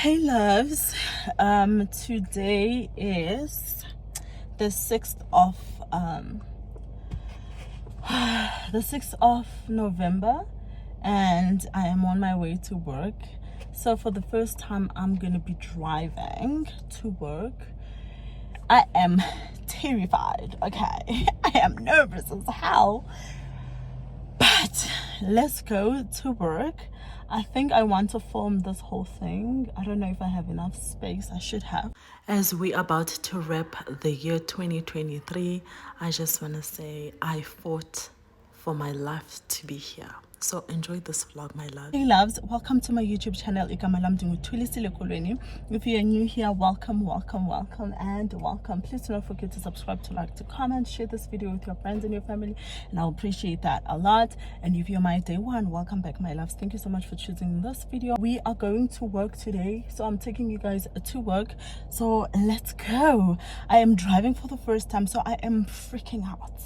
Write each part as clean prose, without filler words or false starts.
Hey loves, today is the 6th of the 6th of November, and I am on my way to work. So for the first time I'm gonna be driving to work. I am terrified, okay? I am nervous as hell, but let's go to work. I think I want to film this whole thing. I don't know if I have enough space. I should have. As we about to wrap the year 2023, I just want to say I fought for my life to be here. So enjoy this vlog, my love. Hey loves, welcome to my YouTube channel. Thulisile Kolweni. If you are new here, welcome, and welcome. Please do not forget to subscribe, to like, to comment, share this video with your friends and your family, and I'll appreciate that a lot. And if you're my day one, welcome back, my loves. Thank you so much for choosing this video. We are going to work today, so I'm taking you guys to work. So let's go. I am driving for the first time, so I am freaking out.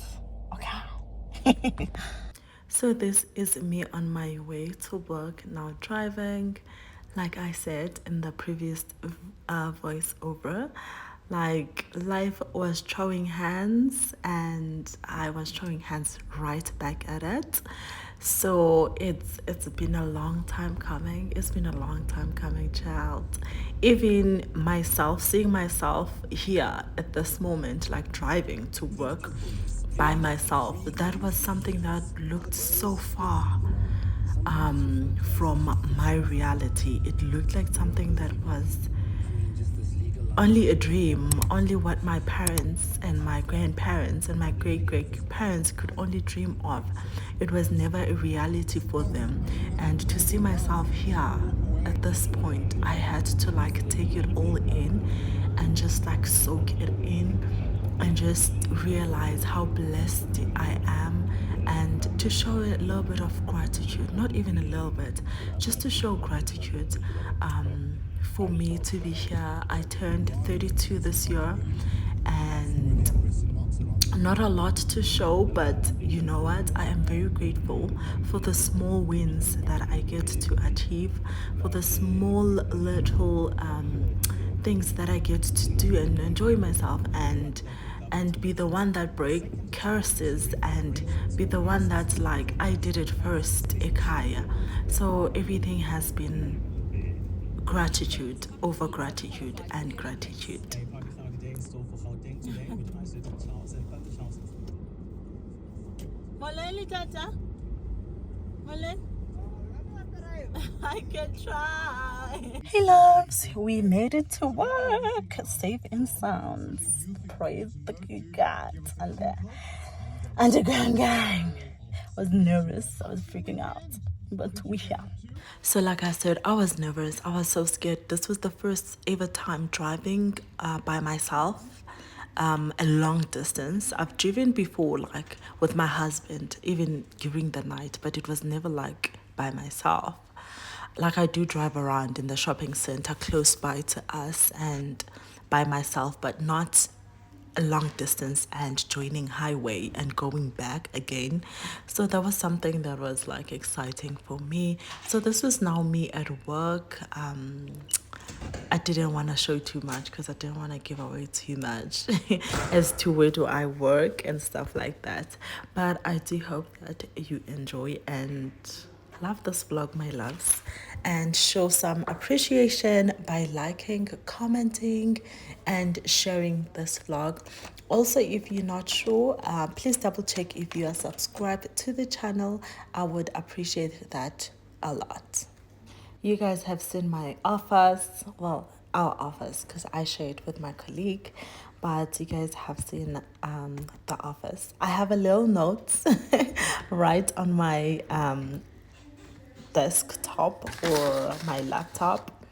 Okay. So this is me on my way to work now, driving. Like I said in the previous voiceover, like life was throwing hands and I was throwing hands right back at it. So it's been a long time coming. It's been a long time coming, child. Even myself, seeing myself here at this moment, like driving to work by myself, that was something that looked so far from my reality. It looked like something that was only a dream, only what my parents and my grandparents and my great-great-parents could only dream of. It was never a reality for them. And to see myself here at this point, I had to like take it all in and just like soak it in and just realize how blessed I am, and to show a little bit of gratitude, not even a little bit, just to show gratitude for me to be here. I turned 32 this year, and not a lot to show, but you know what, I am very grateful for the small wins that I get to achieve, for the small little things that I get to do and enjoy myself, and be the one that break curses, and be the one that's like, I did it first, ekaya. So everything has been gratitude over gratitude and gratitude. I can try. Hey loves, we made it to work, safe and sound. Praise the good God. Underground gang. I was nervous, I was freaking out, but we here. So like I said, I was nervous, I was so scared. This was the first ever time driving by myself, a long distance. I've driven before, like with my husband, even during the night, but it was never like by myself. Like I do drive around in the shopping center close by to us and by myself, but not a long distance and joining highway and going back again. So that was something that was like exciting for me. So this was now me at work. I didn't want to show too much because I didn't want to give away too much as to where do I work and stuff like that. But I do hope that you enjoy and love this vlog, my loves, and show some appreciation by liking, commenting, and sharing this vlog. Also, if you're not sure, please double check if you are subscribed to the channel. I would appreciate that a lot. You guys have seen my office, well, our office, because I share it with my colleague, but you guys have seen the office. I have a little note right on my desktop or my laptop,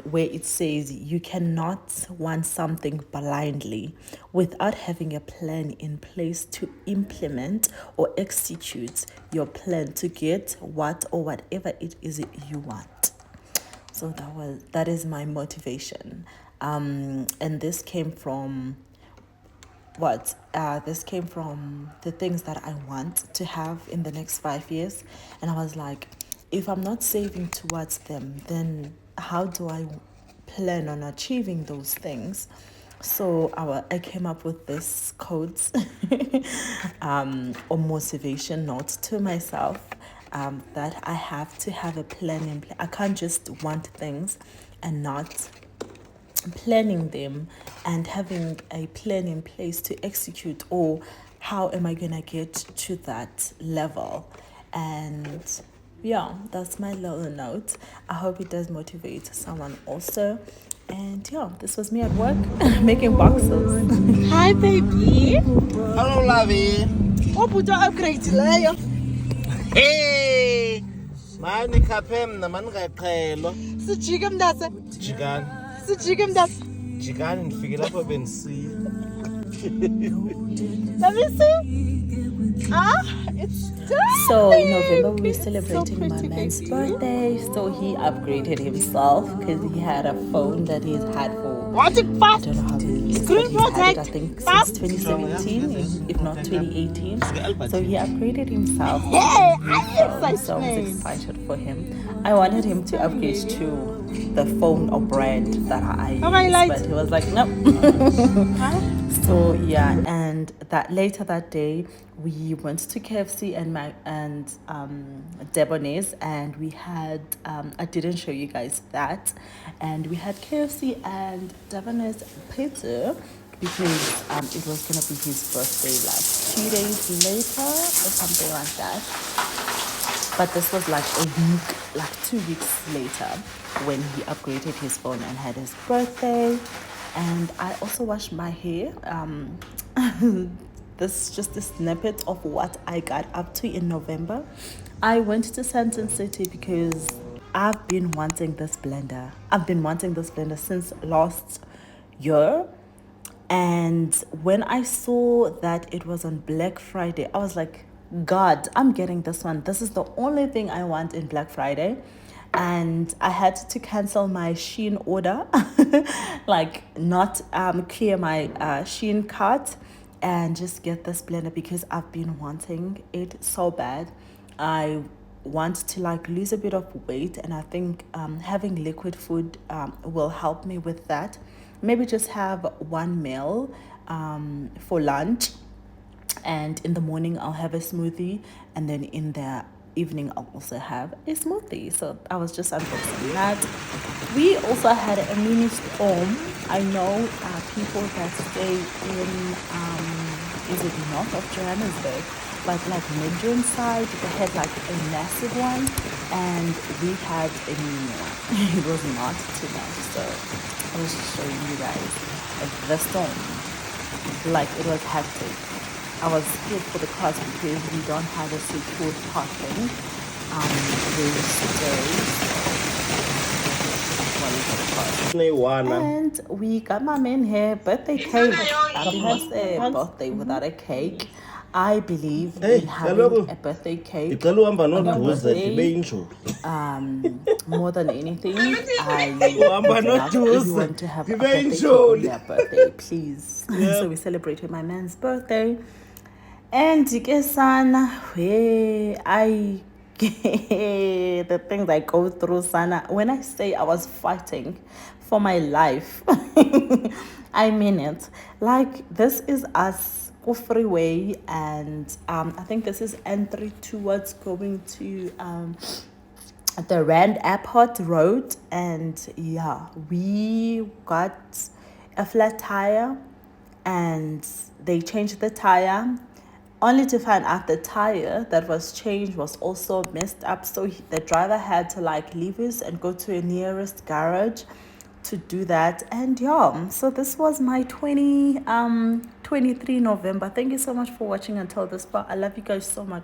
where it says you cannot want something blindly without having a plan in place to implement or execute your plan to get what or whatever it is you want. So that is my motivation, and this came from this came from the things that I want to have in the next 5 years. And I was like, if I'm not saving towards them, then how do I plan on achieving those things? So I came up with this quote or motivation note to myself, that I have to have a plan in place. I can't just want things and not planning them and having a plan in place to execute, or how am I gonna get to that level. And yeah, that's my little note. I hope it does motivate someone also. And yeah, this was me at work making boxes. Hi baby. Hello, lovey. Upgrade layer. Hey, mani khaphe mna mani ngaqhelwa. Sijike mntase. Jikani. Sijike mntase. Jikani ndifike lapho bendisiya. Let me see. It's done. So in November we were celebrating my man's birthday. So he upgraded himself because he had a phone that he's had for I don't know how many years, but he's had it I think since 2017, if not 2018. So he upgraded himself. Hey, so I was excited for him. I wanted him to upgrade to the phone or brand that I use, but he was like, nope. So yeah, and that later that day we went to KFC and Debonair's, and we had I didn't show you guys that, and we had KFC and Debonair's pizza because it was gonna be his birthday like 2 days later or something like that. But this was like a week, like 2 weeks later, when he upgraded his phone and had his birthday. And I also washed my hair. This is just a snippet of what I got up to in November. I went to Sandton City because I've been wanting this blender. I've been wanting this blender since last year. And when I saw that it was on Black Friday, I was like, God, I'm getting this one. This is the only thing I want in Black Friday. And I had to cancel my Shein order, like not clear my Shein cart, and just get this blender because I've been wanting it so bad. I want to like lose a bit of weight, and I think having liquid food will help me with that. Maybe just have one meal for lunch, and in the morning I'll have a smoothie, and then in the evening I'll also have a smoothie. So I was just unboxing that. We also had a mini storm. I know people that stay in is it north of Johannesburg, but like Midrand side they had like a massive one, and we had a mini one. It was not too much, so I was just showing you guys the storm. Like it was hectic. I was scared for the cars because we don't have a secure parking and we got my man here birthday cake. I didn't say birthday without a cake. I believe in having a birthday cake on your birthday. More than anything, I would love everyone to have a birthday cake on their birthday, please. So we celebrated my man's birthday. And sana, the things I go through, sana. When I say I was fighting for my life, I mean it. Like this is us freeway, and I think this is entry towards going to the Rand Airport Road, and yeah, we got a flat tire, and they changed the tire, only to find out the tire that was changed was also messed up. So the driver had to like leave us and go to a nearest garage to do that. And yeah, so this was my 23 November. Thank you so much for watching until this part. I love you guys so much.